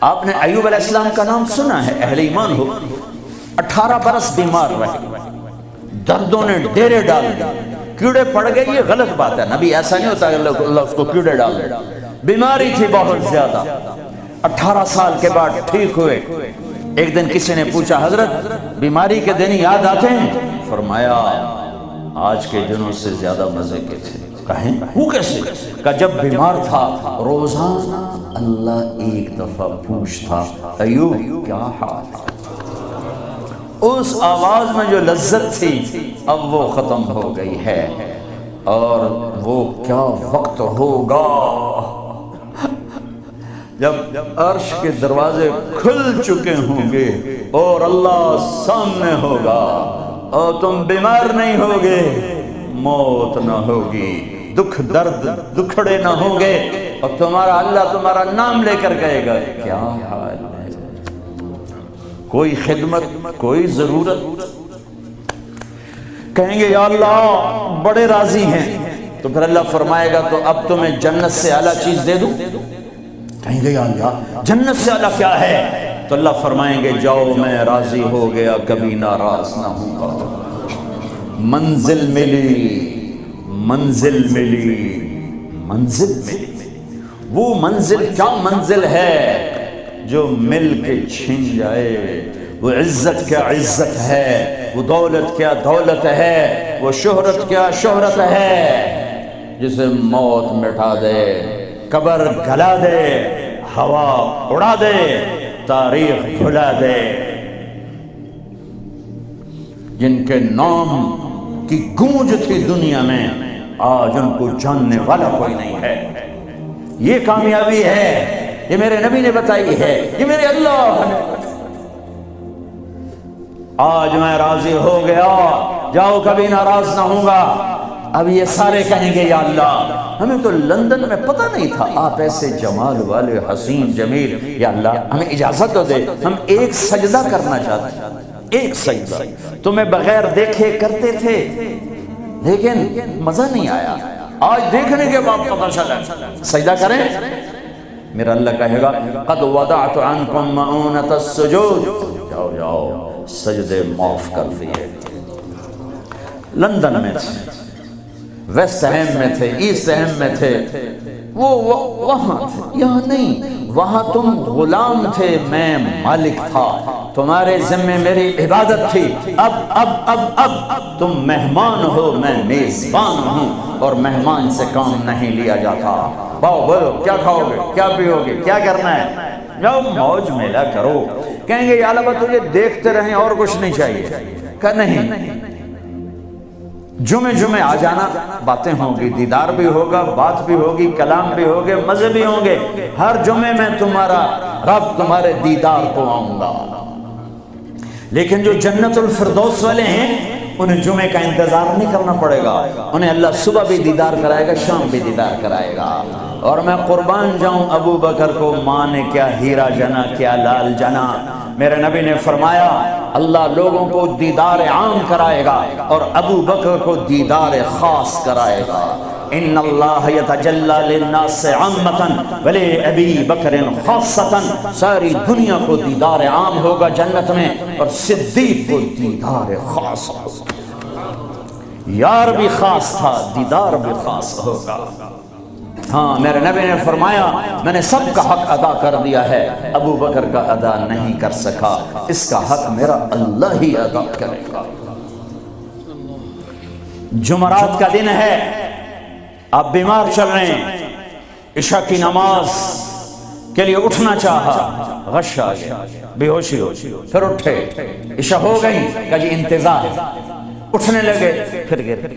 آپ نے ایوب علیہ السلام کا نام سنا ہے، اہل ایمان ہو، 18 برس بیمار رہے، دردوں نے ڈیرے ڈال دی، کیڑے پڑ گئے، یہ غلط بات ہے، نبی ایسا نہیں ہوتا کہ اللہ اس کو کیڑے ڈال دے، بیماری تھی بہت زیادہ، 18 سال کے بعد ٹھیک ہوئے۔ ایک دن کسی نے پوچھا حضرت بیماری کے دن یاد آتے ہیں؟ فرمایا آج کے دنوں سے زیادہ مزے کے تھے۔ کہیں وہ کیسے؟ کہ جب بیمار تھا روزانہ اللہ ایک دفعہ پوچھتا ایوب کیا حال ہے؟ اس آواز میں جو لذت تھی اب وہ ختم ہو گئی ہے، اور وہ کیا وقت ہوگا جب عرش کے دروازے کھل چکے ہوں گے اور اللہ سامنے ہوگا اور تم بیمار نہیں ہوگے، موت نہ ہوگی، دکھ درد دکھڑے نہ ہوں گے، اور تمہارا اللہ تمہارا نام لے کر کہے گا کیا حال ہے، کوئی خدمت، کوئی ضرورت، کہیں گے یا اللہ بڑے راضی ہیں، تو پھر اللہ فرمائے گا تو اب تمہیں جنت سے اعلیٰ چیز دے دوں؟ کہیں گے یا اللہ جنت سے اعلیٰ کیا ہے؟ تو اللہ فرمائیں گے جاؤ میں راضی ہو گیا، کبھی ناراض نہ ہوں گا۔ منزل ملی، منزل ملی، منزل ملی، وہ منزل کیا منزل ہے جو مل کے چھن جائے، وہ عزت کیا عزت ہے، وہ دولت کیا دولت ہے، وہ شہرت کیا شہرت ہے، جسے موت مٹا دے، قبر گلا دے، ہوا اڑا دے، تاریخ بھلا دے، جن کے نام کی گونج تھی دنیا میں آج ان کو جاننے والا کوئی نہیں ہے۔ یہ کامیابی ہے، یہ میرے نبی نے بتائی ہے، یہ میرے اللہ نے بتائی۔ آج میں راضی ہو گیا، جاؤ کبھی ناراض نہ ہوں گا۔ اب یہ سارے کہیں گے یا اللہ ہمیں تو لندن میں پتہ نہیں تھا آپ ایسے جمال والے حسین جمیل، یا اللہ ہمیں اجازت تو دے، ہم ایک سجدہ کرنا چاہتے ہیں، ایک سجدہ تمہیں بغیر دیکھے کرتے تھے لیکن مزہ نہیں آیا، آج دیکھنے کے بعد پتہ چلا، سجدہ کریں؟ میرا اللہ کہے گا قد وضعت عنکم مؤونۃ السجود، جاؤ جاؤ سجدے معاف کر دیے۔ لندن میں تھے، ویسٹ ہیم میں تھے، ایسٹ ہیم میں تھے، وہ وہاں تھے، یہاں نہیں، وہاں تم غلام تھے، میں مالک تھا، تمہارے ذمے میری عبادت تھی، اب تم مہمان ہو، میں میزبان ہوں، اور مہمان سے کام نہیں لیا جاتا۔ باؤ بولو کیا کھاؤ گے، کیا پیو گے، کیا کرنا ہے، جاؤ موج میلہ کرو۔ کہیں گے یا اللہ تجھے دیکھتے رہیں اور کچھ نہیں چاہیے، کہ نہیں، جمعے آ جانا، باتیں ہوں گی، دیدار بھی ہوگا، بات بھی ہوگی، کلام بھی ہوگے، مزے بھی ہوں گے، ہر جمعے میں تمہارا رب تمہارے دیدار کو آؤں گا۔ لیکن جو جنت الفردوس والے ہیں انہیں جمعے کا انتظار نہیں کرنا پڑے گا، انہیں اللہ صبح بھی دیدار کرائے گا، شام بھی دیدار کرائے گا۔ اور میں قربان جاؤں ابو بکر کو ماں نے کیا ہیرا جنا، کیا لال جنا۔ میرے نبی نے فرمایا اللہ لوگوں کو دیدار عام کرائے گا اور ابو بکر کو دیدار خاص کرائے گا۔ ان اللہ یتجلی للناس عامۃ ولی ابی بکر خاصۃ، ساری دنیا کو دیدار عام ہوگا جنت میں، اور صدیق کو دیدار خاص ہوگا۔ یار بھی خاص تھا، دیدار بھی خاص ہوگا۔ ہاں میرے نبی نے فرمایا میں نے سب کا حق ادا کر دیا ہے، ابو بکر کا ادا نہیں کر سکا، اس کا حق میرا اللہ ہی ادا کرے گا۔ جمعرات کا دن ہے، آپ بیمار چل رہے ہیں، عشاء کی نماز کے لیے اٹھنا چاہا، غش آ گیا، بے ہوشی ہو، پھر اٹھے، عشاء ہو گئی، کہا جی انتظار، اٹھنے لگے، پھر گر،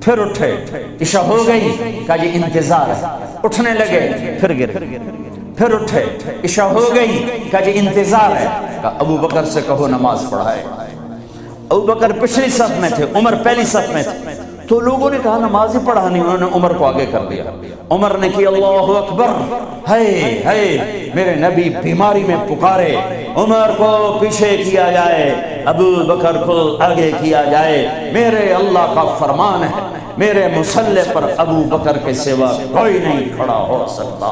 پھر اٹھے، عشاء ہو گئی، کہا جی انتظار ہے، اٹھنے لگے، پھر گر، پھر اٹھے، عشاء ہو گئی، کہا جی انتظار ہے، کہا ابو بکر سے کہو نماز پڑھائے۔ ابو بکر پچھلی صف میں تھے، عمر پہلی صف میں تھے، تو لوگوں نے کہا نماز ہی پڑھانی، انہوں نے عمر کو آگے کر دیا۔ عمر نے کہا اللہ اکبر، ہے میرے نبی بیماری میں پکارے، عمر کو پیچھے کیا جائے، ابو بکر کو آگے کیا جائے، میرے اللہ کا فرمان ہے، میرے مصلی پر ابو بکر کے سوا کوئی نہیں کھڑا ہو سکتا۔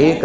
1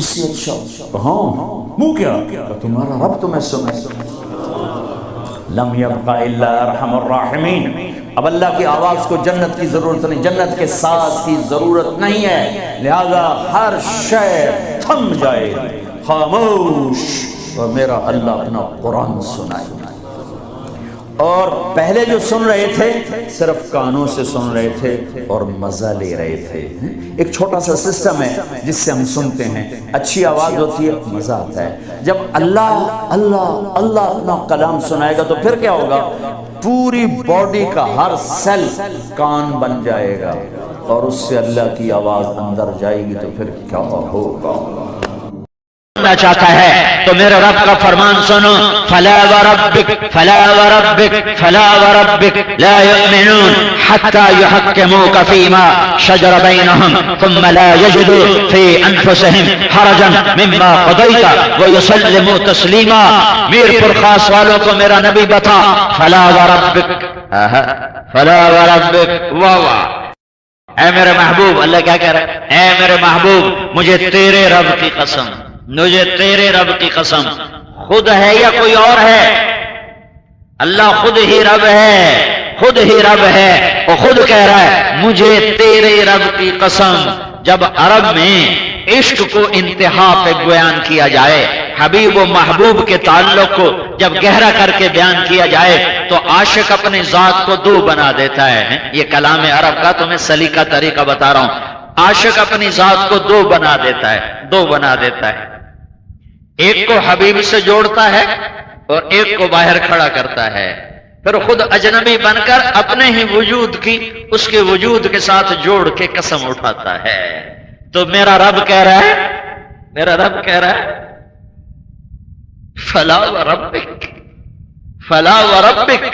اس سے اچھا ہاں منہ کیا تمہارا رب تمہیں سنے. لم یبقى الا ارحم الراحمین. اب اللہ کی آواز کو جنت کی ضرورت نہیں، جنت کے ساز کی ضرورت نہیں ہے، لہذا ہر شے تھم جائے خاموش اور میرا اللہ اپنا قرآن سنائے. اور پہلے جو سن رہے تھے صرف کانوں سے سن رہے تھے اور مزہ لے رہے تھے. ایک چھوٹا سا سسٹم ہے جس سے ہم سنتے ہیں، اچھی آواز ہوتی ہے، مزہ آتا ہے. جب اللہ اللہ اللہ اپنا کلام سنائے گا تو پھر کیا ہوگا؟ پوری باڈی کا ہر سیل کان بن جائے گا اور اس سے اللہ کی آواز اندر جائے گی تو پھر کیا ہوگا؟ چاہتا ہے تو میرے رب کا فرمان سنو. فلا وربک فلا وربک فلا وربک لا یؤمنون حتی یحکموک فیما شجر بینہم ثم لا یجدوا فی انفسہم حرجا مما قضیت ویسلموا تسلیما. میر پور خاص والوں کو میرا نبی بتا فلا وربک فلا وربک واہ. اے میرے محبوب، اللہ کیا کہہ رہا ہے؟ اے میرے محبوب مجھے تیرے رب کی قسم، مجھے تیرے رب کی قسم. خود ہے یا کوئی اور ہے؟ اللہ خود ہی رب ہے، خود ہی رب ہے. وہ خود کہہ رہا ہے مجھے تیرے رب کی قسم. جب عرب میں عشق کو انتہا پہ بیان کیا جائے، حبیب و محبوب کے تعلق کو جب گہرا کر کے بیان کیا جائے تو عاشق اپنی ذات کو دو بنا دیتا ہے. یہ کلام عرب کا تمہیں سلیقہ طریقہ بتا رہا ہوں. عاشق اپنی ذات کو دو بنا دیتا ہے، دو بنا دیتا ہے. ایک کو حبیب سے جوڑتا ہے اور ایک کو باہر کھڑا کرتا ہے، پھر خود اجنبی بن کر اپنے ہی وجود کی اس کے وجود کے ساتھ جوڑ کے قسم اٹھاتا ہے. تو میرا رب کہہ رہا ہے، میرا رب کہہ رہا ہے فلا وربک فلا وربک.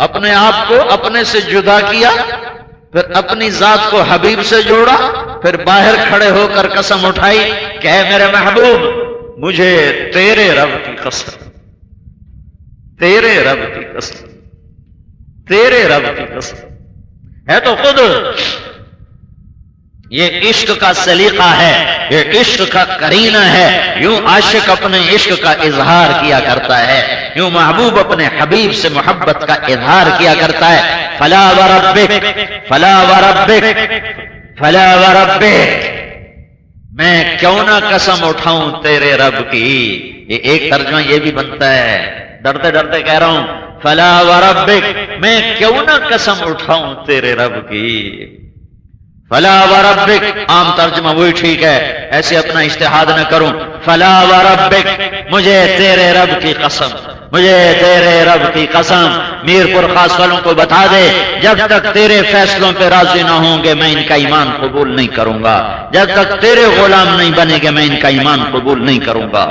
اپنے آپ کو اپنے سے جدا کیا، پھر اپنی ذات کو حبیب سے جوڑا، پھر باہر کھڑے ہو کر قسم اٹھائی کہ اے میرے محبوب مجھے تیرے رب کی قسم، تیرے رب کی قسم، تیرے رب کی قسم. ہے تو خود یہ عشق کا سلیقہ ہے، یہ عشق کا کرینہ ہے. یوں عاشق اپنے عشق کا اظہار کیا کرتا ہے، یوں محبوب اپنے حبیب سے محبت کا اظہار کیا کرتا ہے. فلا وربک فلا وربک فلا وربک. میں کیوں نہ قسم اٹھاؤں تیرے رب کی. یہ ایک ترجمہ یہ بھی بنتا ہے، ڈرتے ڈرتے کہہ رہا ہوں فلا وربک، میں کیوں نہ قسم اٹھاؤں تیرے رب کی. فلا وربک عام ترجمہ وہی ٹھیک ہے، ایسے اپنا اجتہاد نہ کروں. فلا وربک مجھے تیرے رب کی قسم، مجھے تیرے رب کی قسم. میر پور خاص والوں کو بتا دے جب تک تیرے فیصلوں پہ راضی نہ ہوں گے میں ان کا ایمان قبول نہیں کروں گا. جب تک تیرے غلام نہیں بنے گے میں ان کا ایمان قبول نہیں کروں گا.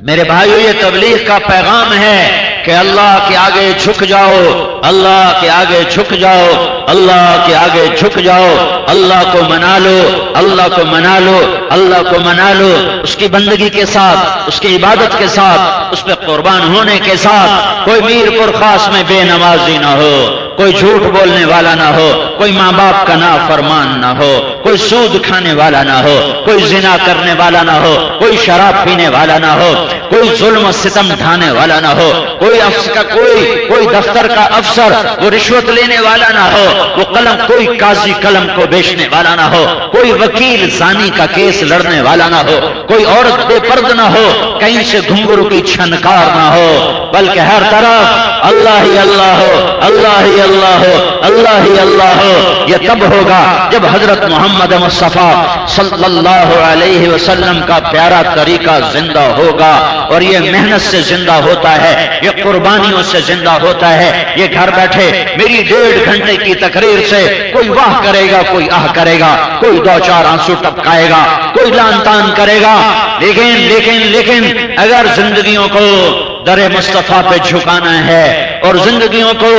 میرے بھائیو یہ تبلیغ کا پیغام ہے کہ اللہ کے آگے جھک جاؤ، اللہ کے آگے جھک جاؤ، اللہ کے آگے جھک جاؤ. اللہ کو منا لو، اللہ کو منا لو، اللہ کو منا لو. اس کی بندگی کے ساتھ، اس کی عبادت کے ساتھ، اس پہ قربان ہونے کے ساتھ. کوئی میر پور خاص میں بے نمازی نہ ہو، کوئی جھوٹ بولنے والا نہ ہو، کوئی ماں باپ کا نافرمان نہ ہو، کوئی سود کھانے والا نہ ہو، کوئی زنا کرنے والا نہ ہو، کوئی شراب پینے والا نہ ہو، کوئی ظلم و ستم ڈھانے والا نہ ہو، کوئی دفتر کا افسر وہ رشوت لینے والا نہ ہو، وہ کوئی قاضی قلم کو بیچنے والا نہ ہو، کوئی وکیل زانی کا کیس لڑنے والا نہ ہو، کوئی عورت بے پرد نہ ہو، کہیں سے گھنگرو کی چھنکار نہ ہو، بلکہ ہر طرف اللہ ہی اللہ ہو، اللہ ہی اللہ ہو، اللہ ہی اللہ ہو. یہ تب ہوگا جب حضرت محمد مصطفیٰ صلی اللہ علیہ وسلم کا پیارا طریقہ زندہ ہوگا. اور یہ محنت سے زندہ ہوتا ہے، یہ قربانیوں سے زندہ ہوتا ہے. یہ گھر بیٹھے میری 1.5 گھنٹے کی تقریر سے کوئی واہ کرے گا، کوئی آہ کرے گا، کوئی 2-4 آنسو ٹپکائے گا، کوئی لان تان کرے گا. لیکن اگر زندگیوں کو در مصطفیٰ پہ جھکانا ہے اور زندگیوں کو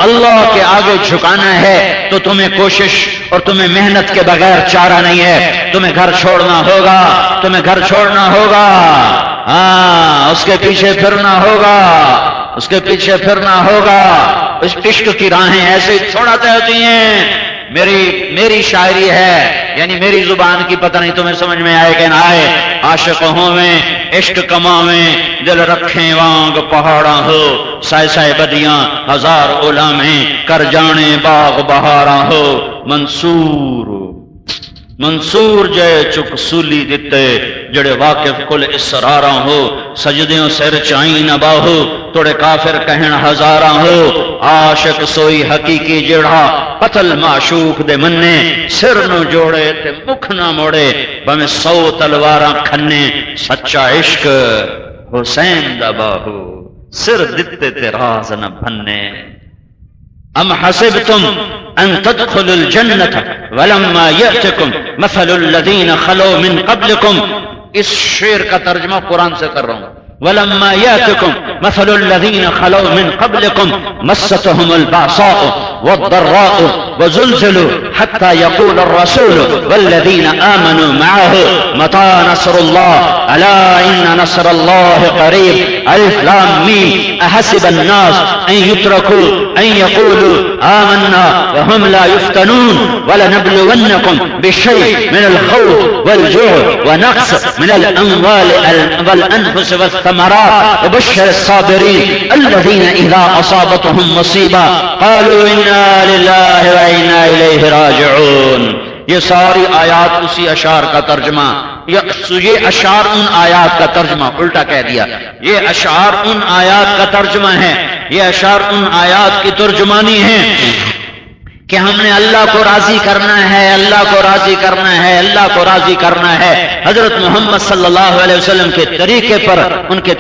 اللہ کے آگے جھکانا ہے تو تمہیں کوشش اور تمہیں محنت کے بغیر چارہ نہیں ہے. تمہیں گھر چھوڑنا ہوگا، تمہیں گھر چھوڑنا ہوگا، ہاں اس کے پیچھے پھرنا ہوگا، اس کے پیچھے پھرنا ہوگا. اس عشق کی راہیں ایسے ہی تھوڑا طے ہوتی ہیں. میری شاعری ہے، یعنی میری زبان کی پتہ نہیں تمہیں سمجھ میں آئے کہ نہ آئے۔ عاشق ہوویں عشق کماویں دل رکھیں وانگ پہاڑاں ہو، سائے سائے بدیاں ہزار غلامیں کر جانے باغ بہاراں ہو۔ منصور جے چک سولی دتے جڑے واقف کل اسراراں ہو، سجدیوں سر چائیں نہ باہو توڑے کافر کہن ہزاراں ہو۔ عاشق سوئی حقیقی جڑا قتل معشوق دے مننے، سر نو جوڑے تے مکھ نہ موڑے بھویں 100 تلواراں کھنے۔ سچا عشق حسین دا باہو سر دتے تے راز نہ بھنے۔ ام حسبتم ان تدخلوا الجنة ولما يأتكم مثل الذين خلوا من قبلكم۔ اس شعر کا ترجمہ قرآن سے کر رہا ہوں۔ ولما يأتكم مثل الذين خلوا من قبلكم مستهم البأساء والضراء وزلزلوا حتى يقول الرسول والذين آمنوا معه متى نصر الله ألا إن نصر الله قريب۔ الف لام میم أحسب الناس أن يتركوا أن يقولوا آمنا وهم لا يفتنون ولنبلونكم بشيء من الخوف والجوع ونقص من الأموال والأنفس والثمرات وبشر الصابرين الذين إذا أصابتهم مصيبة قالوا إنا لله وإنا إليه راجعون۔ یہ ساری آیات اسی اشعار کا ترجمہ، یہ اشعار ان آیات کا ترجمہ، الٹا کہہ دیا، یہ اشعار ان آیات کا ترجمہ ہے، یہ اشعار ان آیات کی ترجمانی ہے کہ ہم نے اللہ کو راضی کرنا ہے، اللہ کو راضی کرنا ہے، اللہ کو راضی کرنا ہے۔ حضرت محمد صلی اللہ علیہ وسلم کے طریقے پر، ان کے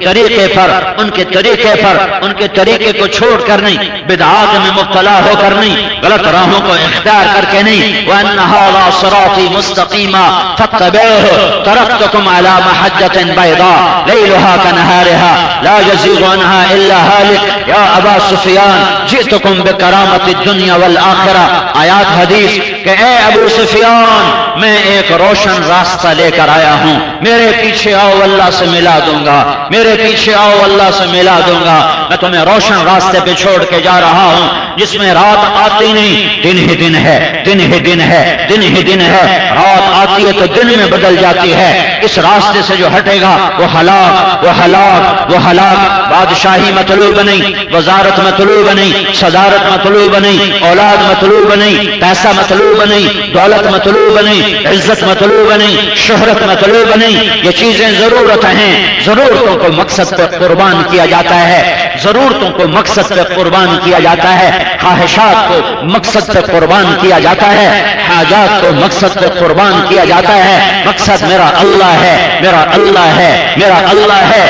طریقے کو چھوڑ کر نہیں، بدعات میں مبتلا ہو کر نہیں، غلط راہوں کو اختیار کر کے نہیں۔ وَأَنَّ هَذَا صِرَاطِي مُسْتَقِيمًا فَاتَّبِعُوهُ تَرَكْتُكُمْ عَلَى مَحَجَّةٍ بَيْضَاءٍ لَيْلُهَا كَنَهَارِهَا لَا يَزِيغُ عَنْهَا إِلَّا هَالِكٌ يَا أَبَا سُفْيَانَ جِئْتُكُمْ بِكَرَامَةِ الدُّنْيَا وَالْآخِرَةِ۔ آیات حدیث کہ اے ابو سفیان میں ایک روشن راستہ لے کر آیا ہوں، میرے پیچھے آؤ اللہ سے ملا دوں گا، میرے پیچھے آؤ اللہ سے ملا دوں گا۔ میں تمہیں روشن راستے پہ چھوڑ کے جا رہا ہوں جس میں رات آتی نہیں، دن ہی دن ہے، دن ہی دن ہے، دن ہی دن ہے۔ رات آتی ہے تو دن میں بدل جاتی ہے۔ اس راستے سے جو ہٹے گا وہ ہلاک، وہ ہلاک، وہ ہلاک۔ بادشاہی مطلوب نہیں، وزارت مطلوب نہیں، صدارت مطلوب نہیں، اولاد مطلوب نہیں، پیسہ مطلوب نہیں، دولت مطلوب نہیں، عزت مطلوب نہیں، شہرت مطلوب نہیں۔ یہ چیزیں ضرورت ہیں، ضرورتوں کو مقصد پہ قربان کیا جاتا ہے، ضرورتوں کو مقصد پہ قربان کیا جاتا ہے، خواہشات کو مقصد پہ قربان کیا جاتا ہے، حاجات کو مقصد پہ قربان کیا جاتا ہے۔ مقصد میرا اللہ ہے، میرا اللہ ہے، میرا اللہ ہے،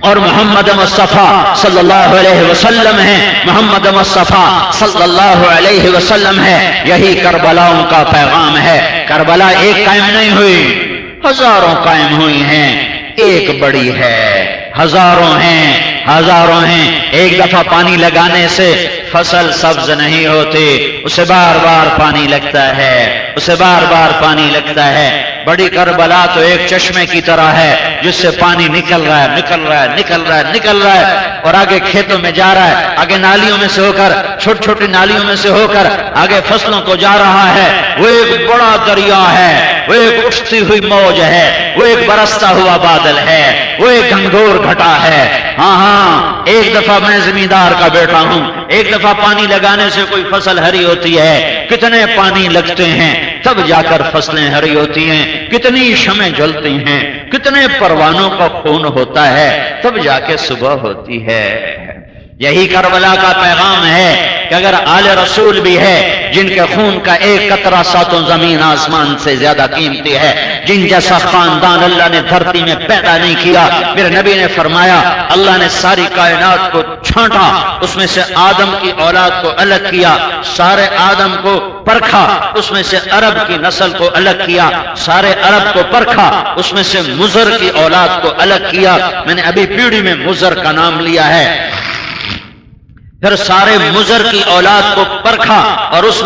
اور محمد مصطفیٰ صلی اللہ علیہ وسلم ہے، محمد مصطفیٰ صلی اللہ علیہ وسلم ہے۔ یہی کربلاؤں کا پیغام ہے۔ کربلا ایک قائم نہیں ہوئی، ہزاروں قائم ہوئی ہیں، ایک بڑی ہے، ہزاروں ہیں، ہزاروں ہیں۔ ایک دفعہ پانی لگانے سے فصل سبز نہیں ہوتی، اسے بار بار پانی لگتا ہے، اسے بار بار پانی لگتا ہے۔ بڑی کربلا تو ایک چشمے کی طرح ہے جس سے پانی نکل رہا ہے، نکل رہا ہے، نکل رہا ہے، نکل رہا ہے، اور آگے کھیتوں میں جا رہا ہے، آگے نالیوں میں سے ہو کر، چھوٹی چھوٹی نالیوں میں سے ہو کر آگے فصلوں کو جا رہا ہے۔ وہ ایک بڑا دریا ہے، وہ ایک اٹھتی ہوئی موج ہے، وہ ایک برستا ہوا بادل ہے، وہ ایک گھنگور گھٹا ہے۔ ہاں ہاں، ایک دفعہ میں زمیندار کا بیٹا ہوں، ایک دفعہ پانی لگانے سے کوئی فصل ہری ہوتی ہے، کتنے پانی لگتے ہیں تب جا کر فصلیں ہری ہوتی ہیں، کتنی شمعیں جلتی ہیں، کتنے پروانوں کا خون ہوتا ہے تب جا کے صبح ہوتی ہے۔ یہی کربلا کا پیغام ہے کہ اگر آل رسول بھی ہے جن کے خون کا ایک قطرہ ساتوں زمین آسمان سے زیادہ قیمتی ہے، جن جیسا خاندان اللہ نے دھرتی میں پیدا نہیں کیا۔ میرے نبی نے فرمایا اللہ نے ساری کائنات کو چھانٹا، اس میں سے آدم کی اولاد کو الگ کیا، سارے آدم کو پرکھا، اس میں سے عرب کی نسل کو الگ کیا، سارے عرب کو پرکھا، اس میں سے مضر کی اولاد کو الگ کیا۔ میں نے ابھی پیڑھی میں مضر کا نام لیا ہے۔ پھر سارے مضر کی اولاد کو پرکھا اور اس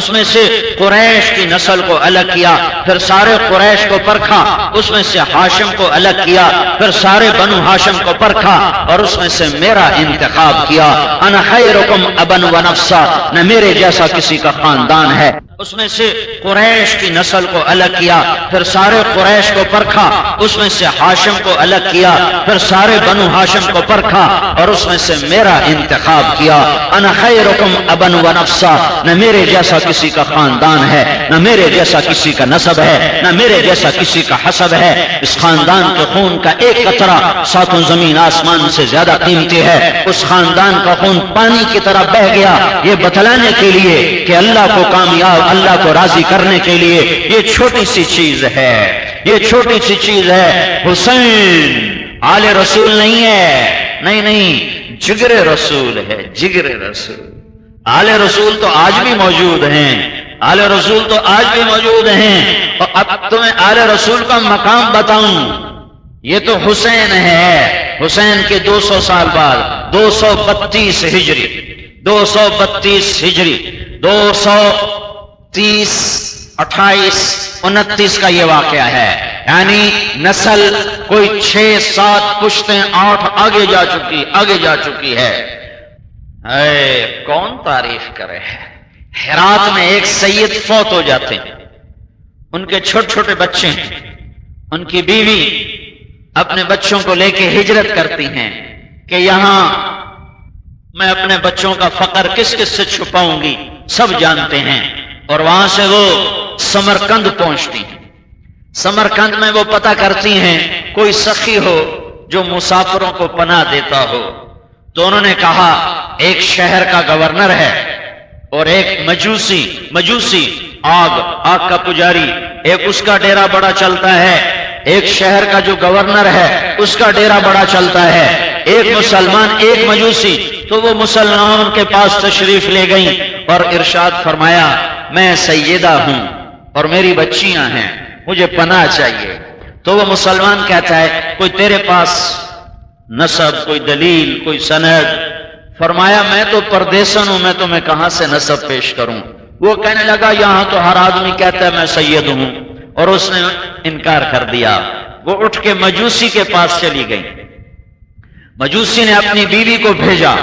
میں سے قریش کی نسل کو الگ کیا، پھر سارے قریش کو پرکھا، اس میں سے ہاشم کو الگ کیا، پھر سارے بنو ہاشم کو پرکھا اور اس میں سے میرا انتخاب کیا۔ انا خیرکم ابا و نفسا، نہ میرے جیسا کسی کا خاندان ہے۔ اس میں سے قریش کی نسل کو الگ کیا، پھر سارے قریش کو پرکھا، اس میں سے ہاشم کو الگ کیا، پھر سارے بنو ہاشم کو پرکھا اور اس میں سے میرا انتخاب کیا۔ انا خیرکم ابا و نفسا، نہ میرے جیسا کسی کا خاندان ہے، نہ میرے جیسا کسی کا نسب ہے، نہ میرے جیسا کسی کا حسب ہے۔ اس خاندان کے خون کا ایک قطرہ ساتوں زمین آسمان سے زیادہ قیمتی ہے۔ اس خاندان کا خون پانی کی طرح بہہ گیا، یہ بتلانے کے لیے کہ اللہ کو کامیاب، اللہ کو راضی کرنے کے لیے یہ چھوٹی سی چیز ہے، یہ چھوٹی سی چیز ہے۔ حسین آل رسول نہیں ہے، نہیں، جگر رسول ہے، جگر رسول۔ آل رسول تو آج بھی موجود ہیں، آل رسول تو آج بھی موجود ہیں۔ اور اب تمہیں آل رسول کا مقام بتاؤں، یہ تو حسین ہے۔ حسین کے 200 سال بعد 232 ہجری 232 ہجری 230 28 29 کا یہ واقعہ ہے، یعنی نسل کوئی 6 7 پشتیں 8 آگے جا چکی ہے۔ اے کون تعریف کرے؟ ہرات میں ایک سید فوت ہو جاتے ہیں، ان کے چھوٹے چھوٹے بچے ہیں، ان کی بیوی اپنے بچوں کو لے کے ہجرت کرتی ہیں کہ یہاں میں اپنے بچوں کا فقر کس کس سے چھپاؤں گی، سب جانتے ہیں۔ اور وہاں سے وہ سمرقند پہنچتی ہیں۔ سمرقند میں وہ پتہ کرتی ہیں کوئی سخی ہو جو مسافروں کو پناہ دیتا ہو، تو انہوں نے کہا ایک شہر کا گورنر ہے اور ایک مجوسی آگ کا پجاری، ایک اس کا ڈیرا بڑا چلتا ہے، ایک شہر کا جو گورنر ہے اس کا ڈیرا بڑا چلتا ہے، ایک مسلمان ایک مجوسی۔ تو وہ مسلمان کے پاس تشریف لے گئیں اور ارشاد فرمایا میں سیدہ ہوں اور میری بچیاں ہیں، مجھے پناہ چاہیے۔ تو وہ مسلمان کہتا ہے کوئی تیرے پاس نسب، کوئی دلیل، کوئی سند؟ فرمایا میں تو پردیسن ہوں، میں تمہیں کہاں سے نسب پیش کروں؟ وہ کہنے لگا یہاں تو ہر آدمی کہتا ہے میں سید ہوں، اور اس نے انکار کر دیا۔ وہ اٹھ کے مجوسی کے پاس چلی گئی۔ مجوسی نے اپنی بیوی کو بھیجا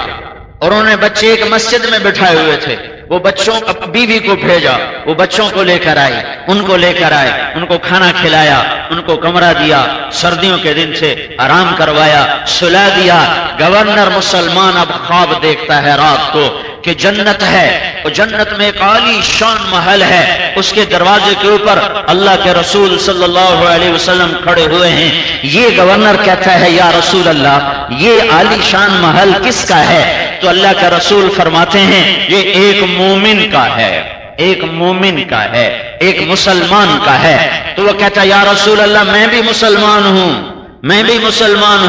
اور انہوں نے بچے ایک مسجد میں بٹھائے ہوئے تھے، وہ بچوں بیوی کو بھیجا، وہ بچوں کو لے کر آئے، ان کو کھانا کھلایا، ان کو کمرہ دیا، سردیوں کے دن سے آرام کروایا، سلا دیا۔ گورنر مسلمان اب خواب دیکھتا ہے رات کو کہ جنت ہے، اور جنت میں ایک عالی شان محل ہے، اس کے دروازے کے اوپر اللہ کے رسول صلی اللہ علیہ وسلم کھڑے ہوئے ہیں۔ یہ گورنر کہتا ہے یا رسول اللہ یہ عالی شان محل کس کا ہے؟ تو اللہ کا رسول فرماتے ہیں یہ ایک مومن کا ہے، ایک مومن کا ہے، ایک مسلمان کا ہے۔ تو وہ کہتا ہے یا رسول اللہ میں بھی مسلمان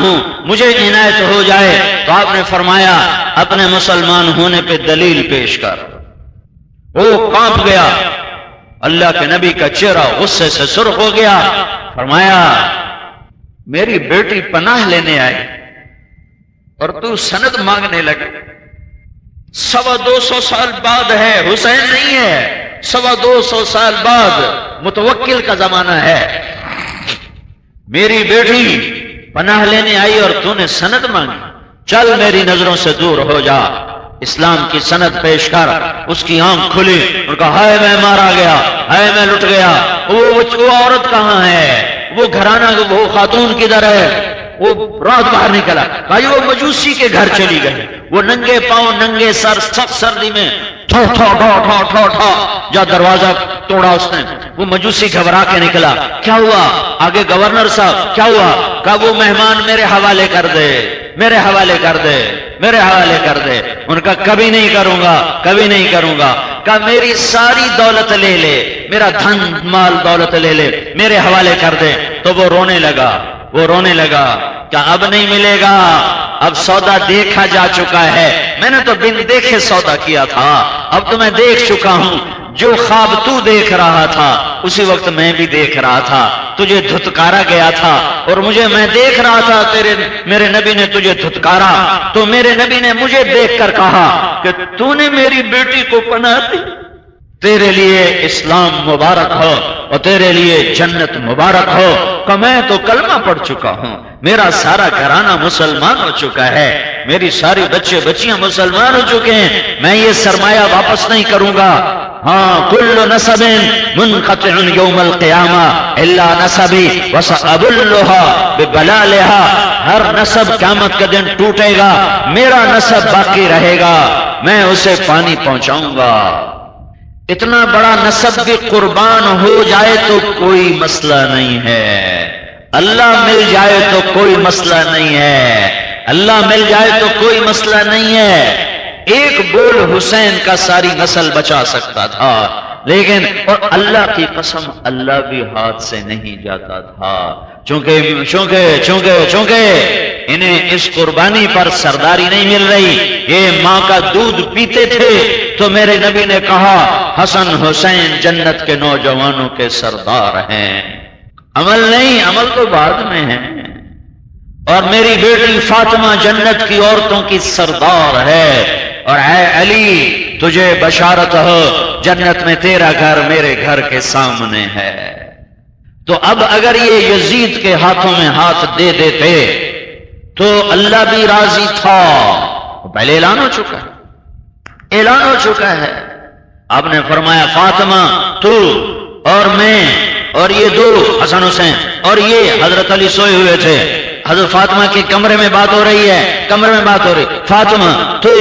ہوں، مجھے عنایت ہو جائے۔ تو آپ نے فرمایا اپنے مسلمان ہونے پہ دلیل پیش کر۔ وہ کانپ گیا، اللہ کے نبی کا چہرہ غصے سے سرخ ہو گیا۔ فرمایا میری بیٹی پناہ لینے آئی اور تو سند مانگنے لگے۔ 250 سال بعد ہے، حسین نہیں ہے، 250 سال بعد متوکل کا زمانہ ہے۔ میری بیٹی پناہ لینے آئی اور تو نے سند مانگی، چل میری نظروں سے دور ہو جا، اسلام کی سند پیش کر۔ اس کی آنکھ کھلی اور کہا ہائے میں مارا گیا، ہائے میں لٹ گیا۔ وہ عورت کہاں ہے؟ وہ گھرانہ، وہ خاتون کدھر ہے؟ وہ رات باہر نکلا، کہا وہ مجوسی کے گھر چلی گئی۔ وہ ننگے پاؤں ننگے سر سخت سردی میں ٹھو جا دروازہ توڑا اس نے۔ وہ مجوسی گھبرا کے نکلا، کیا ہوا؟ آگے گورنر صاحب کیا ہوا؟ کہا وہ مہمان میرے حوالے کر دے، میرے حوالے کر دے، میرے حوالے کر دے۔ ان کا کبھی نہیں کروں گا، کبھی نہیں کروں گا۔ کہا میری ساری دولت لے لے، میرا دھن مال دولت لے لے، میرے حوالے کر دے۔ تو وہ رونے لگا کہ اب نہیں ملے گا، اب سودا دیکھا جا چکا ہے، میں نے تو بن دیکھے سودا کیا تھا، اب تو میں دیکھ چکا ہوں، جو خواب تو دیکھ رہا تھا اسی وقت میں بھی دیکھ رہا تھا، تجھے دھتکارا گیا تھا اور میں دیکھ رہا تھا میرے نبی نے تجھے دھتکارا، تو میرے نبی نے مجھے دیکھ کر کہا کہ تو نے میری بیٹی کو پناہ دی، تیرے لیے اسلام مبارک ہو اور تیرے لیے جنت مبارک ہو، کہ میں تو کلمہ پڑھ چکا ہوں، میرا سارا گھرانہ مسلمان ہو چکا ہے، میری ساری بچے بچیاں مسلمان ہو چکے ہیں، میں یہ سرمایہ واپس نہیں کروں گا۔ ہاں، کل نسب منقطع یوم القیامہ الا نسبی وسأبلھا ببلالھا، ہر نسب قیامت کے دن ٹوٹے گا، میرا نسب باقی رہے گا، میں اسے پانی پہنچاؤں گا۔ اتنا بڑا نسب بھی قربان ہو جائے تو کوئی مسئلہ نہیں ہے، اللہ مل جائے تو کوئی مسئلہ نہیں ہے، اللہ مل جائے تو کوئی مسئلہ نہیں ہے۔ ایک بول حسین کا ساری نسل بچا سکتا تھا، لیکن اور اللہ کی قسم اللہ بھی ہاتھ سے نہیں جاتا تھا، چونکہ انہیں اس قربانی پر سرداری نہیں مل رہی، یہ ماں کا دودھ پیتے تھے، تو میرے نبی نے کہا حسن حسین جنت کے نوجوانوں کے سردار ہیں، عمل نہیں، عمل تو بعد میں ہے، اور میری بیٹی فاطمہ جنت کی عورتوں کی سردار ہے، اور اے علی تجھے بشارت ہو جنت میں تیرا گھر میرے گھر کے سامنے ہے۔ تو اب اگر یہ یزید کے ہاتھوں میں ہاتھ دے دیتے تو اللہ بھی راضی تھا، پہلے اعلان ہو چکا ہے، آپ نے فرمایا فاطمہ تو اور میں اور یہ دو حسن حسین، اور یہ حضرت علی سوئے ہوئے تھے، حضرت فاطمہ کے کمرے میں بات ہو رہی ہے، فاطمہ تو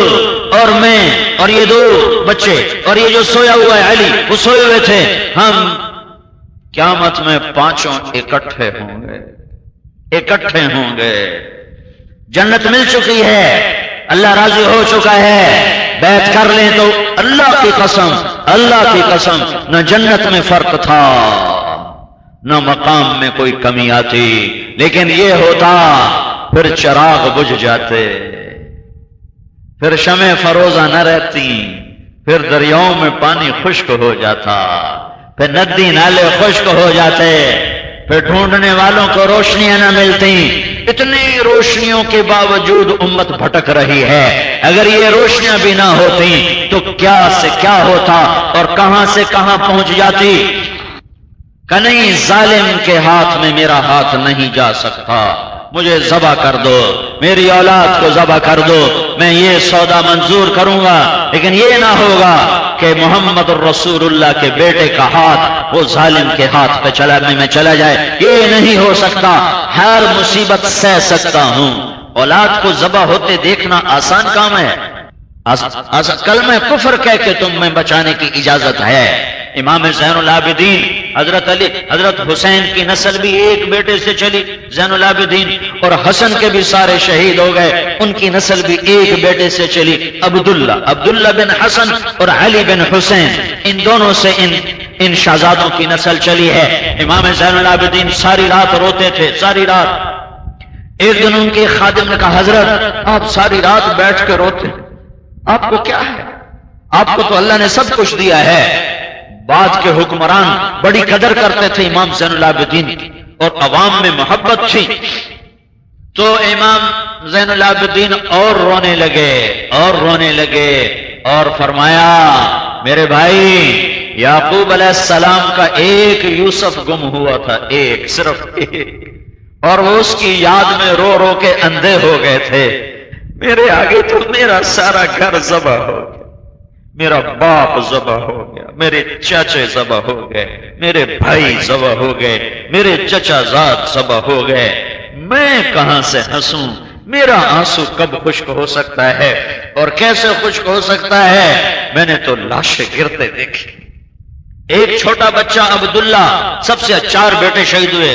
اور میں اور یہ دو بچے اور یہ جو سویا ہوا ہے علی، وہ سوئے ہوئے تھے، ہم قیامت میں پانچوں اکٹھے ہوں گے، جنت مل چکی ہے، اللہ راضی ہو چکا ہے، بیعت کر لیں تو اللہ کی قسم نہ جنت میں فرق تھا نہ مقام میں کوئی کمی آتی، لیکن یہ ہوتا پھر چراغ بجھ جاتے، پھر شمع فروزہ نہ رہتی، پھر دریاؤں میں پانی خشک ہو جاتا، پھر ندی نالے خشک ہو جاتے، پھر ڈھونڈنے والوں کو روشنیاں نہ ملتی۔ اتنی روشنیوں کے باوجود امت بھٹک رہی ہے، اگر یہ روشنیاں بھی نہ ہوتی تو کیا سے کیا ہوتا اور کہاں سے کہاں پہنچ جاتی۔ کہ نہیں، ظالم کے ہاتھ میں میرا ہاتھ نہیں جا سکتا، مجھے ذبح کر دو، میری اولاد کو ذبح کر دو، میں یہ سودا منظور کروں گا، لیکن یہ نہ ہوگا کہ محمد الرسول اللہ کے بیٹے کا ہاتھ وہ ظالم کے ہاتھ پہ چلانے میں چلا جائے، یہ نہیں ہو سکتا۔ ہر مصیبت سہ سکتا ہوں، اولاد کو ذبح ہوتے دیکھنا آسان کام ہے، کلمہ کفر کہہ کے تم میں بچانے کی اجازت ہے۔ امام زین العابدین حضرت حسین کی نسل بھی ایک بیٹے سے چلی، زین العابدین، اور حسن کے بھی سارے شہید ہو گئے، ان کی نسل بھی ایک بیٹے سے چلی، عبداللہ بن حسن اور علی بن حسین، ان دونوں سے ان شہزادوں کی نسل چلی ہے۔ امام زین العابدین ساری رات روتے تھے، ساری رات۔ ایک دن ان کے خادم نے کہا حضرت آپ ساری رات بیٹھ کے روتے، آپ کو کیا ہے؟ آپ کو تو اللہ نے سب کچھ دیا ہے۔ بعد کے حکمران بڑی قدر کرتے تھے امام زین العابدین کی، اور عوام میں محبت تھی، تو امام زین العابدین اور رونے لگے اور فرمایا میرے بھائی یعقوب علیہ السلام کا ایک یوسف گم ہوا تھا، ایک، صرف ایک، اور وہ اس کی یاد میں رو رو کے اندھے ہو گئے تھے، میرے آگے تو میرا سارا گھر ذبح ہو گیا، میرا باپ ذبح ہو گیا، میرے چاچے ذبح ہو گئے، میرے بھائی ذبح ہو گئے، میرے چچا زاد ذبح ہو گئے، میں کہاں سے ہنسوں؟ میرا آنسو کب خشک ہو سکتا ہے اور کیسے خشک ہو سکتا ہے؟ میں نے تو لاشیں گرتے دیکھی۔ ایک چھوٹا بچہ عبداللہ، سب سے 4 بیٹے شہید ہوئے،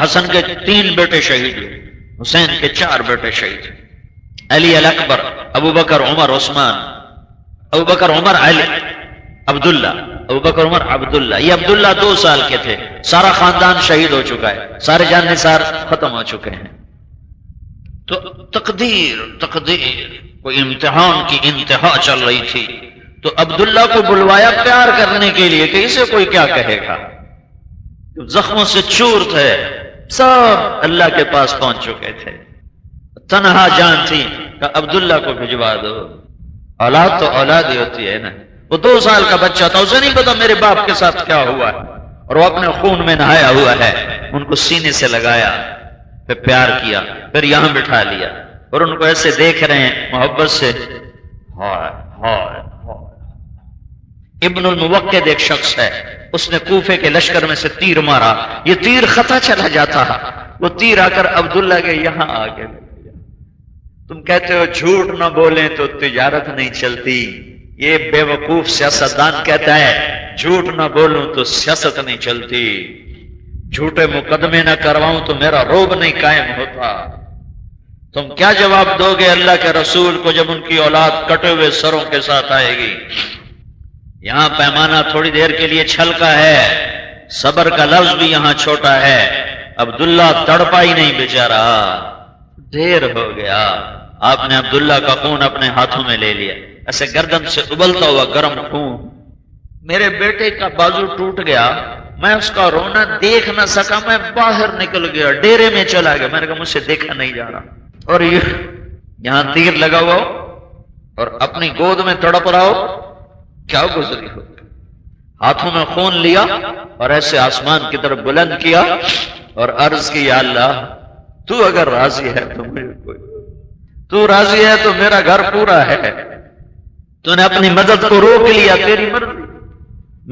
حسن کے 3 بیٹے شہید ہوئے، حسین کے 4 بیٹے شہید ہوئے، علی الاکبر، ابو بکر، عمر، عثمان، ابو بکر، عمر، علی، عبداللہ، ابو بکر، عمر، عبداللہ۔ یہ عبداللہ 2 سال کے تھے، سارا خاندان شہید ہو چکا ہے، سارے جان نثار ختم ہو چکے ہیں۔ تو تقدیر کوئی امتحان کی انتہا چل رہی تھی، تو عبداللہ کو بلوایا پیار کرنے کے لیے کہ اسے کوئی کیا کہے گا، زخموں سے چور تھے، سب اللہ کے پاس پہنچ چکے تھے، تنہا جان تھی کہ عبداللہ کو بھجوا دو۔ اولاد تو اولاد ہی ہوتی ہے نا۔ وہ 2 سال کا بچہ تھا، اسے نہیں پتا میرے باپ کے ساتھ کیا ہوا ہے، اور وہ اپنے خون میں نہایا ہوا ہے۔ ان کو سینے سے لگایا، پھر پیار کیا، پھر یہاں بٹھا لیا، اور ان کو ایسے دیکھ رہے ہیں محبت سے۔ ہائے ہائے ہائے۔ ابن الموقد ایک شخص ہے، اس نے کوفے کے لشکر میں سے تیر مارا، یہ تیر خطا چلا جاتا، وہ تیر آ کر عبداللہ کے یہاں آ گیا۔ تم کہتے ہو جھوٹ نہ بولیں تو تجارت نہیں چلتی، یہ بے وقوف سیاستدان کہتا ہے جھوٹ نہ بولوں تو سیاست نہیں چلتی، جھوٹے مقدمے نہ کرواؤں تو میرا روب نہیں قائم ہوتا۔ تم کیا جواب دو گے اللہ کے رسول کو جب ان کی اولاد کٹے ہوئے سروں کے ساتھ آئے گی؟ یہاں پیمانہ تھوڑی دیر کے لیے چھلکا ہے، صبر کا لفظ بھی یہاں چھوٹا ہے۔ عبداللہ تڑپا ہی نہیں بیچارہ، دیر ہو گیا۔ آپ نے عبداللہ کا خون اپنے ہاتھوں میں لے لیا، ایسے گردن سے ابلتا ہوا گرم خون۔ میرے بیٹے کا بازو ٹوٹ گیا، میں اس کا رونا دیکھ نہ سکا، میں باہر نکل گیا، ڈیرے میں چلا گیا۔ میں نے کہا مجھ سے دیکھا نہیں جا رہا، اور یہاں تیر لگا ہوا اور اپنی گود میں تڑپ رہا ہو، کیا گزری ہو۔ ہاتھوں میں خون لیا اور ایسے آسمان کی طرف بلند کیا اور عرض کی، یا اللہ تو اگر راضی ہے تو مجھے کوئی، تو راضی ہے تو میرا گھر پورا ہے، تو نے اپنی مدد کو روک لیا، تیری مرضی،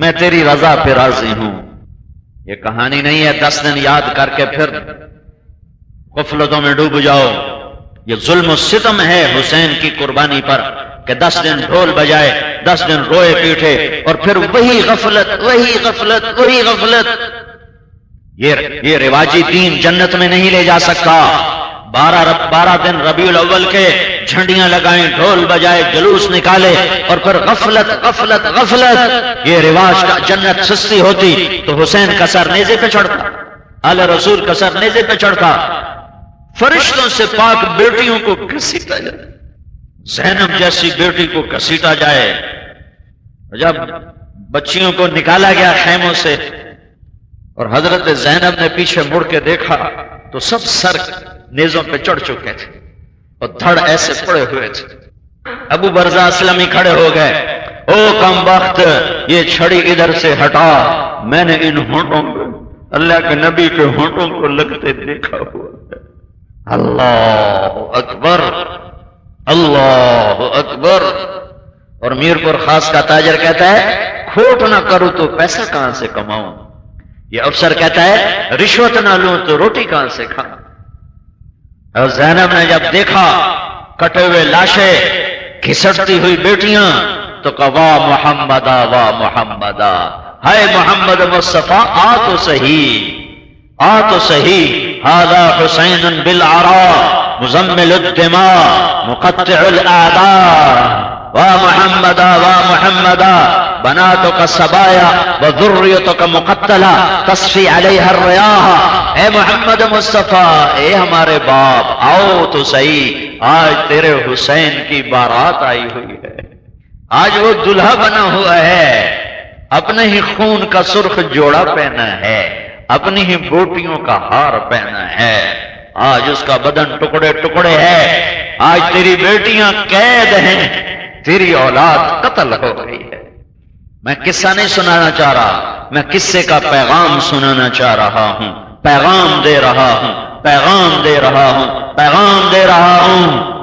میں تیری رضا پہ راضی ہوں۔ یہ کہانی نہیں ہے 10 دن یاد کر کے پھر غفلتوں میں ڈوب جاؤ۔ یہ ظلم و ستم ہے حسین کی قربانی پر کہ 10 دن ڈھول بجائے، 10 دن روئے پیٹے، اور پھر وہی غفلت وہی غفلت وہی غفلت۔ یہ رواجی دین جنت میں نہیں لے جا سکتا۔ 12 دن ربیع الاول کے جھنڈیاں لگائیں، ڈھول بجائے، جلوس نکالے، اور پھر غفلت غفلت غفلت۔ یہ رواج کا جنت سستی ہوتی تو حسین کا سر نیزے پہ چڑھتا، آل رسول کا سر نیزے پہ چڑھتا، فرشتوں سے پاک بیٹیوں کو گھسیٹا جائے، زینب جیسی بیٹی کو گھسیٹا جائے۔ جب بچیوں کو نکالا گیا خیموں سے اور حضرت زینب نے پیچھے مڑ کے دیکھا تو سب سر نیزوں پہ چڑھ چکے تھے اور دھڑ ایسے پڑے ہوئے تھے۔ ابو برزہ اسلمی کھڑے ہو گئے، او کم وقت، یہ چھڑی ادھر سے ہٹا، میں نے ان ہونٹوں کو اللہ کے نبی کے ہونٹوں کو لگتے دیکھا ہوا ہے۔ اللہ اکبر اللہ اکبر۔ اور میرپور خاص کا تاجر کہتا ہے کھوٹ نہ کروں تو پیسہ کہاں سے کماؤں، یہ افسر کہتا ہے رشوت نہ لوں تو روٹی کہاں سے کھاؤں۔ اور زینب نے جب دیکھا کٹے ہوئے لاشیں، گھسٹتی ہوئی بیٹیاں، تو کہا واہ محمدہ واہ محمدہ، ہائے محمد مصطفیٰ آ تو صحیح، آ تو صحیح، ھذا حسین بالعراء مزمل الدماء مقطع الاعداء، واہ محمدہ واہ محمدہ، بناتک سبایا وذریتک مقتلہ تصفی علیہا الریاح۔ اے محمد مصطفیٰ، اے ہمارے باپ، آؤ تو صحیح، آج تیرے حسین کی بارات آئی ہوئی ہے، آج وہ دلہا بنا ہوا ہے، اپنے ہی خون کا سرخ جوڑا پہنا ہے، اپنی ہی بوٹیوں کا ہار پہنا ہے، آج اس کا بدن ٹکڑے ٹکڑے ہے، آج تیری بیٹیاں قید ہیں، تیری اولاد قتل ہو گئی ہے۔ میں قصہ نہیں سنانا چاہ رہا، میں قصے کا پیغام سنانا چاہ رہا ہوں، پیغام دے رہا ہوں، پیغام دے رہا ہوں، پیغام دے رہا ہوں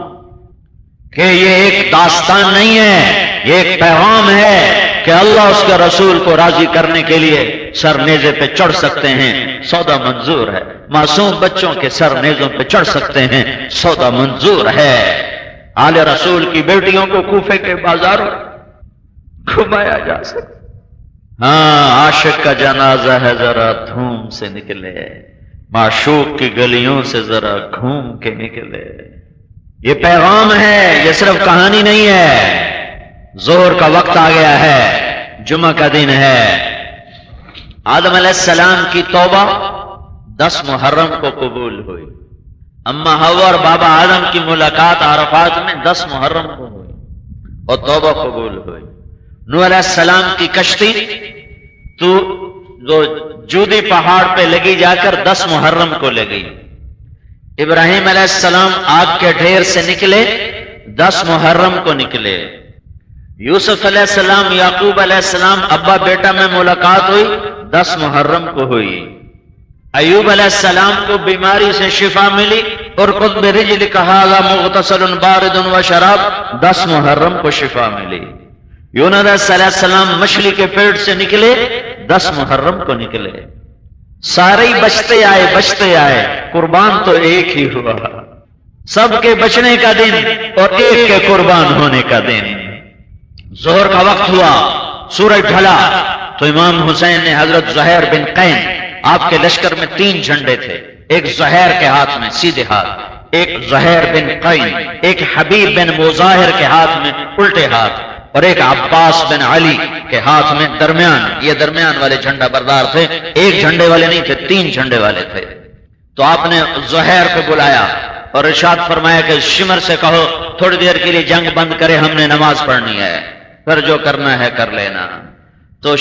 کہ یہ ایک داستان نہیں ہے، یہ ایک پیغام ہے کہ اللہ اس کے رسول کو راضی کرنے کے لیے سر نیزے پہ چڑھ سکتے ہیں، سودا منظور ہے۔ معصوم بچوں کے سر نیزوں پہ چڑھ سکتے ہیں، سودا منظور ہے۔ آل رسول کی بیٹیوں کو کوفے کے بازاروں گھمایا جا سکتا۔ ہاں، عاشق کا جنازہ ہے، ذرا دھوم سے نکلے، معشوق کی گلیوں سے ذرا گھوم کے نکلے۔ یہ پیغام ہے، یہ صرف کہانی نہیں ہے۔ ظہر کا وقت آ گیا ہے، جمعہ کا دن ہے۔ آدم علیہ السلام کی توبہ 10 محرم کو قبول ہوئی، اما حوا اور بابا آدم کی ملاقات عرفات میں 10 محرم کو ہوئی اور توبہ قبول ہوئی۔ نوح علیہ السلام کی کشتی تو جو جودی پہاڑ پہ لگی جا کر 10 محرم کو لے گئی. ابراہیم علیہ السلام آگ کے ڈھیر سے نکلے 10 محرم کو نکلے. یوسف علیہ السلام یعقوب علیہ السلام ابا بیٹا میں ملاقات ہوئی 10 محرم کو ہوئی. ایوب علیہ السلام کو بیماری سے شفا ملی ارکض برجلک ھذا مغتسل بارد وشراب 10 محرم کو شفا ملی. یونس علیہ السلام مچھلی کے پیٹ سے نکلے 10 محرم کو نکلے. سارے بچتے آئے قربان تو ایک ہی ہوا. سب کے بچنے کا دن اور ایک کے قربان ہونے کا دن. ظہر کا وقت ہوا، سورج ڈھلا تو امام حسین نے حضرت زہیر بن قین، آپ کے لشکر میں 3 جھنڈے تھے، ایک زہیر کے ہاتھ میں سیدھے ہاتھ، ایک زہیر بن قین، ایک حبیب بن مظاہر کے ہاتھ میں الٹے ہاتھ، اور ایک عباس بن علی کے ہاتھ میں درمیان. یہ درمیان والے جھنڈا بردار تھے، ایک جھنڈے والے نہیں تھے، 3 جھنڈے والے تھے. تو آپ نے زہیر کو بلایا اور ارشاد فرمایا کہ شمر سے کہو تھوڑی دیر کے لیے جنگ بند کرے، ہم نے نماز پڑھنی ہے، پھر جو کرنا ہے کر لینا. تو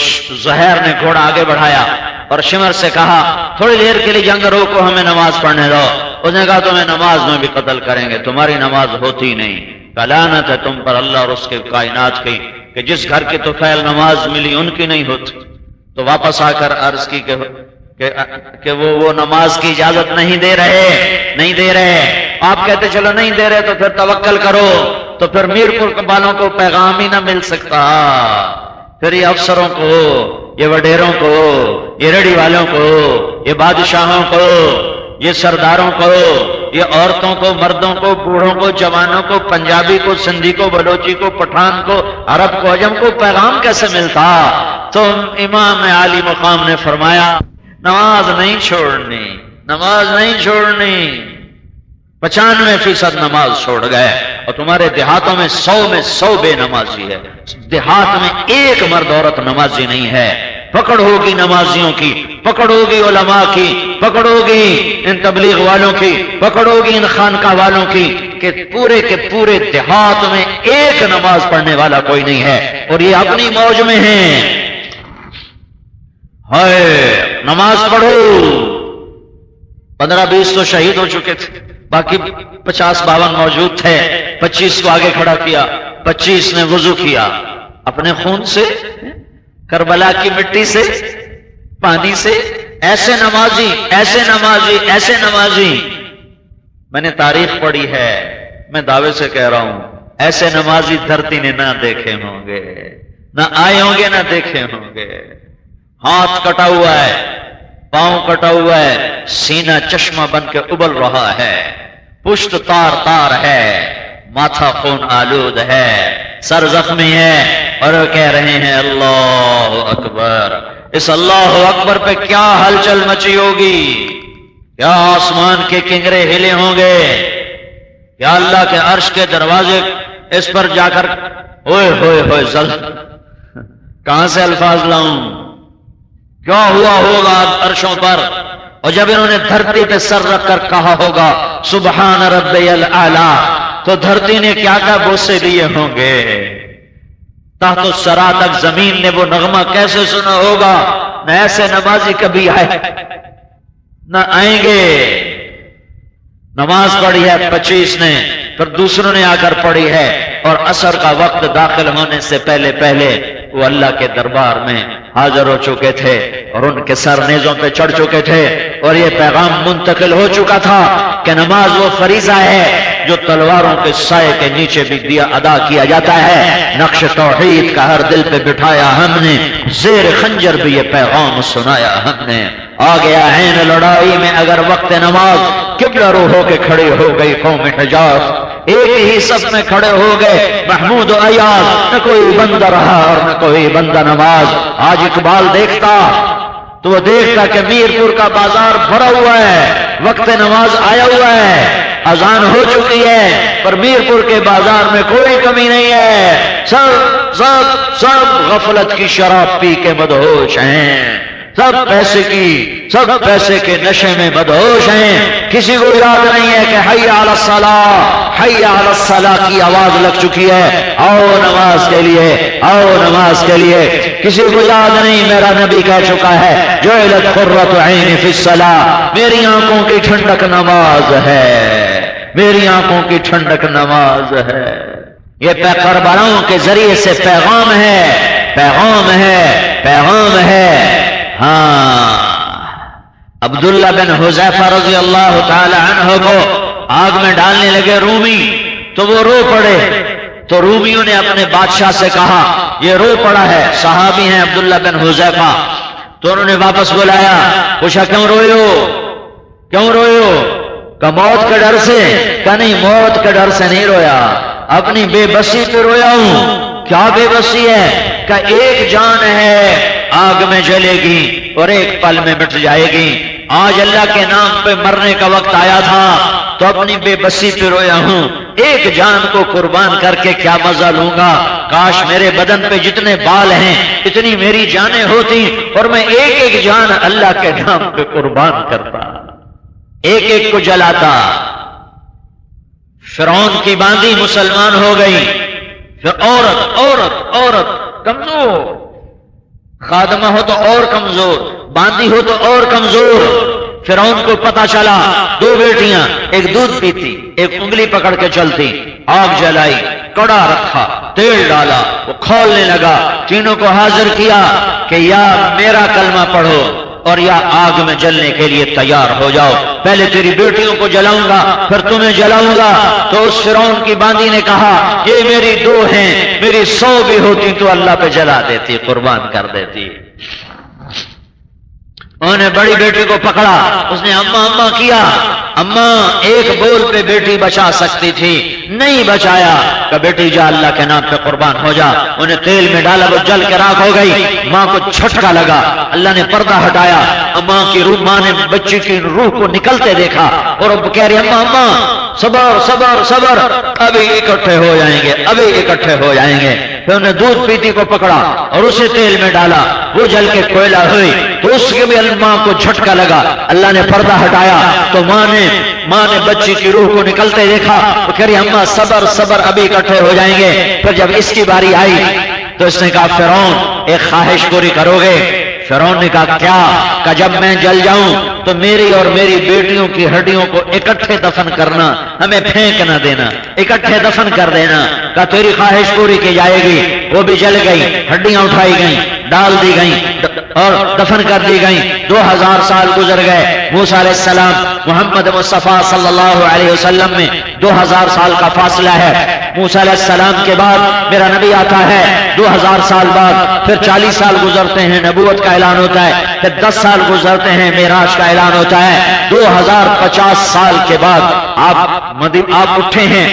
زہیر نے گھوڑا آگے بڑھایا اور شمر سے کہا تھوڑی دیر کے لیے جنگ روکو، ہمیں نماز پڑھنے دو. اس نے کہا تمہیں نماز میں بھی قتل کریں گے، تمہاری نماز ہوتی نہیں. لعنت ہے تم پر اللہ اور اس کے کائنات کی کہ جس گھر کی تو فعل نماز ملی ان کی نہیں ہوتی. تو واپس آ کر عرض کی کہ وہ نماز کی اجازت نہیں دے رہے. آپ کہتے چلو نہیں دے رہے تو پھر توکل کرو. تو پھر میرپور والوں کو پیغام ہی نہ مل سکتا. پھر یہ افسروں کو، یہ وڈیروں کو، یہ ریڑھی والوں کو، یہ بادشاہوں کو، یہ سرداروں کو، یہ عورتوں کو، مردوں کو، بوڑھوں کو، جوانوں کو، پنجابی کو، سندھی کو، بلوچی کو، پٹھان کو، عرب کو، عجم کو پیغام کیسے ملتا؟ تو امام عالی مقام نے فرمایا نماز نہیں چھوڑنی. 95% نماز چھوڑ گئے اور تمہارے دیہاتوں میں 100 بے نمازی ہے. دیہات میں ایک مرد عورت نمازی نہیں ہے. پکڑ ہوگی نمازیوں کی، پکڑ ہوگی علماء کی، پکڑ ہوگی ان تبلیغ والوں کی، پکڑ ہوگی ان خانقاہ والوں کی کہ پورے کے پورے دیہات میں ایک نماز پڑھنے والا کوئی نہیں ہے اور یہ اپنی موج میں ہیں. ہائے نماز پڑھو. 15-20 تو شہید ہو چکے تھے، باقی 50-52 موجود تھے. 25 کو آگے کھڑا کیا، 25 نے وضو کیا اپنے خون سے، کربلا کی مٹی سے، پانی سے. ایسے نمازی میں نے تاریخ پڑھی ہے، میں دعوے سے کہہ رہا ہوں ایسے نمازی دھرتی نے نہ دیکھے ہوں گے، نہ آئے ہوں گے، نہ دیکھے ہوں گے. ہاتھ کٹا ہوا ہے، پاؤں کٹا ہوا ہے، سینہ چشمہ بن کے ابل رہا ہے، پشت تار ہے، ماتھا خون آلود ہے، سر زخمی ہے اور وہ کہہ رہے ہیں اللہ اکبر. اس اللہ اکبر پہ کیا ہلچل مچی ہوگی، کیا آسمان کے کنگرے ہلے ہوں گے، کیا اللہ کے عرش کے دروازے اس پر جا کر ہوئے کہاں سے الفاظ لاؤں، کیا ہوا ہوگا عرشوں پر. اور جب انہوں نے دھرتی پہ سر رکھ کر کہا ہوگا سبحان ربی الاعلی، تو دھرتی نے کیا بوسے دیے ہوں گے. تحت الثری تک زمین نے وہ نغمہ کیسے سنا ہوگا. نہ ایسے نمازی کبھی آئے نہ آئیں گے. نماز پڑھی ہے 25 نے، پھر دوسروں نے آ کر پڑھی ہے، اور عصر کا وقت داخل ہونے سے پہلے وہ اللہ کے دربار میں حاضر ہو چکے تھے اور ان کے سر نیزوں پہ چڑھ چکے تھے، اور یہ پیغام منتقل ہو چکا تھا کہ نماز وہ فریضہ ہے جو تلواروں کے سائے کے نیچے بھی دیا ادا کیا جاتا ہے. نقش توحید کا ہر دل پہ بٹھایا ہم نے، زیر خنجر بھی یہ پیغام سنایا ہم نے. آ گیا عین لڑائی میں اگر وقت نماز، قبلہ رو ہو کے کھڑی ہو گئی قوم حجاز. ایک ہی صف میں کھڑے ہو گئے محمود و ایاز، نہ کوئی بندہ رہا اور نہ کوئی بندہ نماز. آج اقبال دیکھتا تو وہ دیکھتا کہ میرپور کا بازار بھرا ہوا ہے، وقت نماز آیا ہوا ہے، اذان ہو چکی ہے، پر میرپور کے بازار میں کوئی کمی نہیں ہے. سب غفلت کی شراب پی کے مدہوش ہیں، سب پیسے کے نشے میں مدہوش ہیں. کسی کو یاد نہیں ہے کہ حی علی الصلاح، حی علی الصلاۃ کی آواز لگ چکی ہے، آؤ نماز کے لیے، آؤ نماز کے لیے۔ کسی کو یاد نہیں، میرا نبی کہہ چکا ہے جعلت قرۃ عین فی الصلاۃ، میری آنکھوں کی ٹھنڈک نماز ہے، میری آنکھوں کی ٹھنڈک نماز ہے۔ یہ کربلاؤں کے ذریعے سے پیغام ہے، پیغام ہے، پیغام ہے۔ ہاں، عبداللہ بن حذیفہ رضی اللہ تعالی عنہ کو آگ میں ڈالنے لگے رومی، تو وہ رو پڑے، تو رومیوں نے اپنے بادشاہ سے کہا یہ رو پڑا ہے، صحابی ہیں عبداللہ بن حذیفہ، تو انہوں نے واپس بلایا، پوچھا کیوں روئے ہو، کیوں روئے ہو؟ کہ موت کے ڈر سے؟ کہ نہیں، موت کے ڈر سے نہیں رویا، اپنی بے بسی پہ رویا ہوں۔ کیا بے بسی ہے؟ کہ ایک جان ہے آگ میں جلے گی اور ایک پل میں مٹ جائے گی، آج اللہ کے نام پہ مرنے کا وقت آیا تھا تو اپنی بے بسی پہ رویا ہوں، ایک جان کو قربان کر کے کیا مزہ لوں گا، کاش میرے بدن پہ جتنے بال ہیں اتنی میری جانیں ہوتی اور میں ایک ایک جان اللہ کے نام پہ قربان کرتا، ایک ایک کو جلاتا۔ فرعون کی باندی مسلمان ہو گئی، پھر عورت عورت عورت کمزور، خادمہ ہو تو اور کمزور، باندی ہو تو اور کمزور۔ فرعون کو پتا چلا دو بیٹیاں، ایک دودھ پیتی ایک انگلی پکڑ کے چلتی، آگ جلائی، کڑا رکھا، تیل ڈالا، وہ کھولنے لگا، تینوں کو حاضر کیا کہ یا میرا کلمہ پڑھو اور یا آگ میں جلنے کے لیے تیار ہو جاؤ، پہلے تیری بیٹیوں کو جلاؤں گا پھر تمہیں جلاؤں گا۔ تو اس فرعون کی باندی نے کہا یہ میری دو ہیں، میری 100 بھی ہوتی تو اللہ پہ جلا دیتی، قربان کر دیتی۔ انہوں نے بڑی بیٹی کو پکڑا، اس نے اماں اماں کیا، اماں ایک بول پہ بیٹی بچا سکتی تھی، نہیں بچایا، کہ بیٹی جا اللہ کے نام پہ قربان ہو جا۔ انہیں تیل میں ڈالا، وہ جل کے راکھ ہو گئی، ماں کو جھٹکا لگا، اللہ نے پردہ ہٹایا، اماں کی روح، ماں نے بچی کی روح کو نکلتے دیکھا اور وہ کہہ رہی اماں اماں صبر صبر صبر، ابھی اکٹھے ہو جائیں گے، ابھی اکٹھے ہو جائیں گے۔ پھر انہیں دودھ پیتی کو پکڑا اور اسے تیل میں ڈالا، وہ جل کے کوئلہ ہوئی، تو اس کے بھی ماں کو جھٹکا لگا، اللہ نے پردہ ہٹایا تو ماں نے بچی کی روح کو نکلتے دیکھا، وہ کہہ رہی اماں صبر صبر، ابھی اکٹھے ہو جائیں گے۔ پھر جب اس کی باری آئی تو اس نے کہا فرعون ایک خواہش پوری کرو گے؟ فرعون نے کہا کیا؟ کہ جب میں جل جاؤں تو میری اور میری بیٹیوں کی ہڈیوں کو اکٹھے دفن کرنا، ہمیں پھینک نہ دینا، اکٹھے دفن کر دینا۔ کہ تیری خواہش پوری کی جائے گی۔ وہ بھی جل گئی، ہڈیاں اٹھائی گئیں، ڈال دی گئیں اور دفن کر دی گئیں۔ 2000 سال گزر گئے، موسیٰ علیہ السلام محمد مصطفیٰ صلی اللہ علیہ وسلم میں 2000 سال کا فاصلہ ہے۔ موسیٰ علیہ السلام کے بعد میرا نبی آتا ہے 2000 سال بعد، پھر 40 سال گزرتے ہیں، نبوت کا اعلان ہوتا ہے، پھر 10 سال گزرتے ہیں، معراج کا اعلان ہوتا ہے۔ 2050 سال کے بعد آپ اٹھے ہیں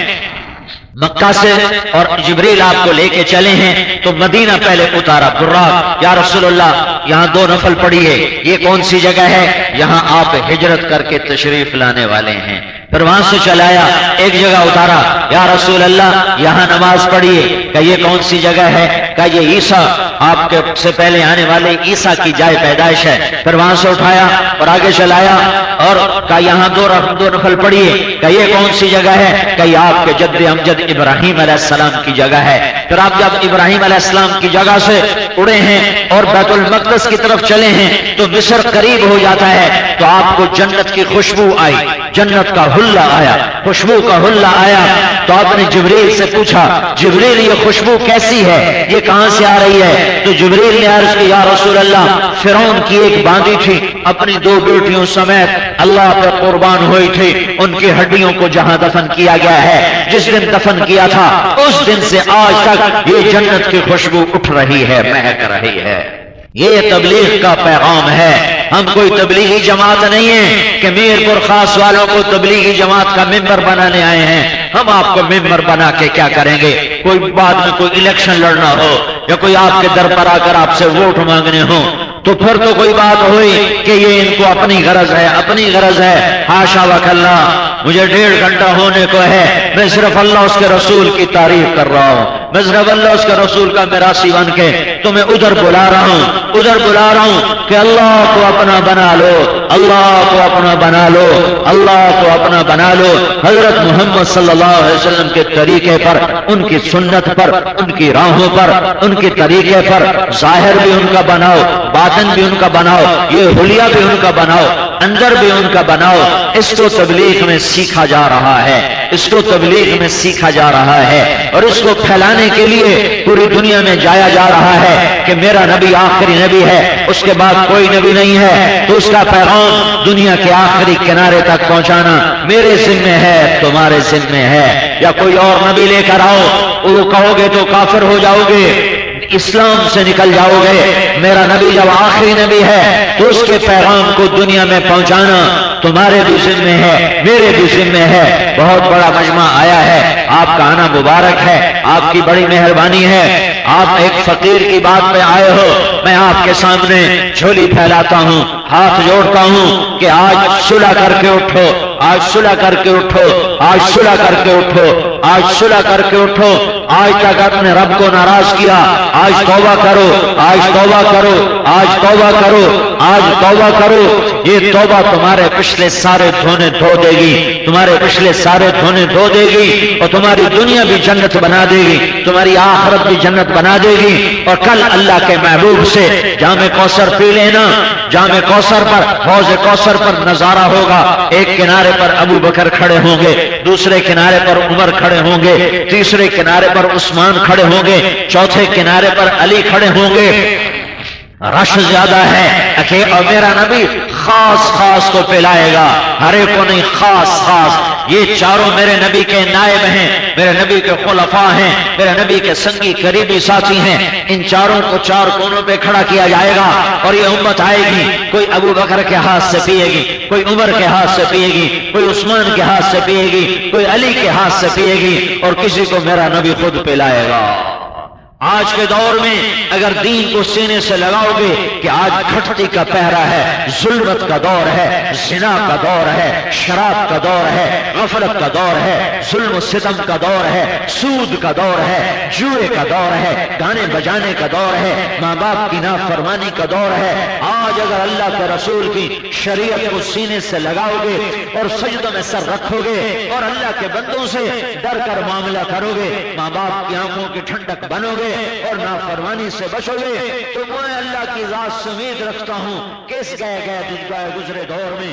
مکہ سے اور جبریل آپ کو لے کے چلے ہیں تو مدینہ پہلے اتارا، براق، یا رسول اللہ یہاں 2 نفل پڑھی ہے، یہ کون سی جگہ ہے؟ یہاں آپ ہجرت کر کے تشریف لانے والے ہیں۔ پھر وہاں سے چلایا، ایک جگہ اتارا، یا رسول اللہ یہاں نماز پڑھیے، کہ یہ کون سی جگہ ہے؟ کہ یہ عیسیٰ آپ کے سے پہلے آنے والے عیسیٰ کی جائے پیدائش ہے۔ پھر وہاں سے اٹھایا اور آگے چلایا اور کہ یہاں 2 نفل پڑھیے، کہ یہ کون سی جگہ ہے؟ کہ یہ آپ کے جد امجد ابراہیم علیہ السلام کی جگہ ہے۔ پھر آپ جب ابراہیم علیہ السلام کی جگہ سے اڑے ہیں اور بیت المقدس کی طرف چلے ہیں تو مصر قریب ہو جاتا ہے، تو آپ کو جنت کی خوشبو آئی، جنت کا حلہ آیا، خوشبو کا حلہ آیا۔ تو آپ نے جبریل سے پوچھا جبریل یہ خوشبو کیسی ہے، یہ کہاں سے آ رہی ہے؟ تو جبریل نے عرض کی یا رسول اللہ فرعون کی ایک باندی تھی، اپنی 2 بیٹیوں سمیت اللہ پر قربان ہوئی تھی، ان کی ہڈیوں کو جہاں دفن کیا گیا ہے، جس دن دفن کیا تھا اس دن سے آج تک یہ جنت کی خوشبو اٹھ رہی ہے، مہک رہی ہے۔ یہ تبلیغ کا پیغام ہے۔ ہم کوئی تبلیغی جماعت نہیں ہے کہ میر پور خاص والوں کو تبلیغی جماعت کا ممبر بنانے آئے ہیں۔ ہم آپ کو ممبر بنا کے کیا کریں گے؟ کوئی بعد میں کوئی الیکشن لڑنا ہو یا کوئی آپ کے در پر آ کر آپ سے ووٹ مانگنے ہوں تو پھر تو کوئی بات ہوئی کہ یہ ان کو اپنی غرض ہے، اپنی غرض ہے۔ حاشا وکلا، مجھے 1.5 گھنٹہ ہونے کو ہے، میں صرف اللہ اس کے رسول کی تعریف کر رہا ہوں، میں صرف اللہ اس کے رسول کا میراثی بن کے تمہیں ادھر بلا رہا ہوں کہ اللہ کو اپنا بنا لو، اللہ کو اپنا بنا لو، اللہ کو اپنا بنا لو۔ حضرت محمد صلی اللہ علیہ وسلم کے طریقے پر، ان کی سنت پر، ان کی راہوں پر، ان کے طریقے پر ظاہر بھی ان کا بناؤ، باطن بھی ان کا بناؤ، یہ حلیہ بھی ان کا بناؤ، اندر بھی ان کا بناؤ۔ اس کو تبلیغ میں سیکھا جا رہا ہے، اس کو تبلیغ میں سیکھا جا رہا ہے، اور اس کو پھیلانے کے لیے پوری دنیا میں جایا جا رہا ہے کہ میرا نبی آخری نبی ہے، اس کے بعد کوئی نبی نہیں ہے۔ تو اس کا پیغام دنیا کے آخری کنارے تک پہنچانا میرے ذمہ ہے، تمہارے ذمہ ہے۔ یا کوئی اور نبی لے کر آؤ، وہ کہو گے تو کافر ہو جاؤ گے، اسلام سے نکل جاؤ گے۔ میرا نبی جب آخری نبی ہے تو اس کے پیغام کو دنیا میں پہنچانا تمہارے بھی ذمہ ہے، میرے بھی ذمہ ہے۔ بہت بڑا مجمع آیا ہے، آپ کا آنا مبارک ہے، آپ کی بڑی مہربانی ہے۔ آپ ایک فقیر کی بات پہ آئے ہو، میں آپ کے سامنے جھولی پھیلاتا ہوں، ہاتھ جوڑتا ہوں کہ آج صلح کر کے اٹھو، آج صلح کر کے اٹھو، آج صلح کر کے اٹھو، آج صلح کر کے اٹھو۔ آج تک اپنے رب کو ناراض کیا، آج توبہ کرو، آج توبہ کرو، آج توبہ کرو، آج توبہ کرو۔ یہ توبہ تمہارے پچھلے سارے دھونے دھو دے گی، تمہارے پچھلے سارے دھونے دھو دے گی، اور تمہاری دنیا بھی جنت بنا دے گی، تمہاری آخرت بھی جنت بنا دے گی۔ اور کل اللہ کے محبوب سے جام کوثر پی لینا، جام کوثر پر، حوض کوثر پر نظارہ ہوگا۔ ایک کنارے پر ابو بکر کھڑے ہوں گے، دوسرے کنارے پر عمر کھڑے ہوں گے، تیسرے کنارے پر عثمان کھڑے ہوں گے، چوتھے کنارے پر علی کھڑے ہوں گے۔ رش زیادہ ہے، اور میرا نبی خاص خاص کو پلائے گا، ہر ایک کو نہیں، خاص خاص۔ یہ چاروں میرے نبی کے نائب ہیں، میرے نبی کے خلفاء ہیں، میرے نبی کے سنگی قریبی ساتھی ہیں۔ ان چاروں کو چار کونوں پہ کھڑا کیا جائے گا، اور یہ امت آئے گی، کوئی ابو بکر کے ہاتھ سے پیے گی، کوئی عمر کے ہاتھ سے پیے گی، کوئی عثمان کے ہاتھ سے پیے گی، کوئی علی کے ہاتھ سے پیے گی، اور کسی کو میرا نبی خود پلائے گا۔ آج کے دور میں اگر دین کو سینے سے لگاؤ گے کہ آج گھٹتی کا پہرا ہے، ظلمت کا دور ہے، زنا کا دور ہے، شراب کا دور ہے، غفلت کا دور ہے، ظلم و ستم کا دور ہے، سود کا دور ہے، جوئے کا دور ہے، گانے بجانے کا دور ہے، ماں باپ کی نافرمانی کا دور ہے۔ آج اگر اللہ کے رسول کی شریعت کو سینے سے لگاؤ گے اور سجدوں میں سر رکھو گے اور اللہ کے بندوں سے ڈر کر معاملہ کرو گے، ماں باپ کی آنکھوں کی ٹھنڈک بنو گے اور نافرمانی سے بچو گے، تو میں اللہ کی ذات سے امید رکھتا ہوں کہ اس گئے دن گئے گزرے دور میں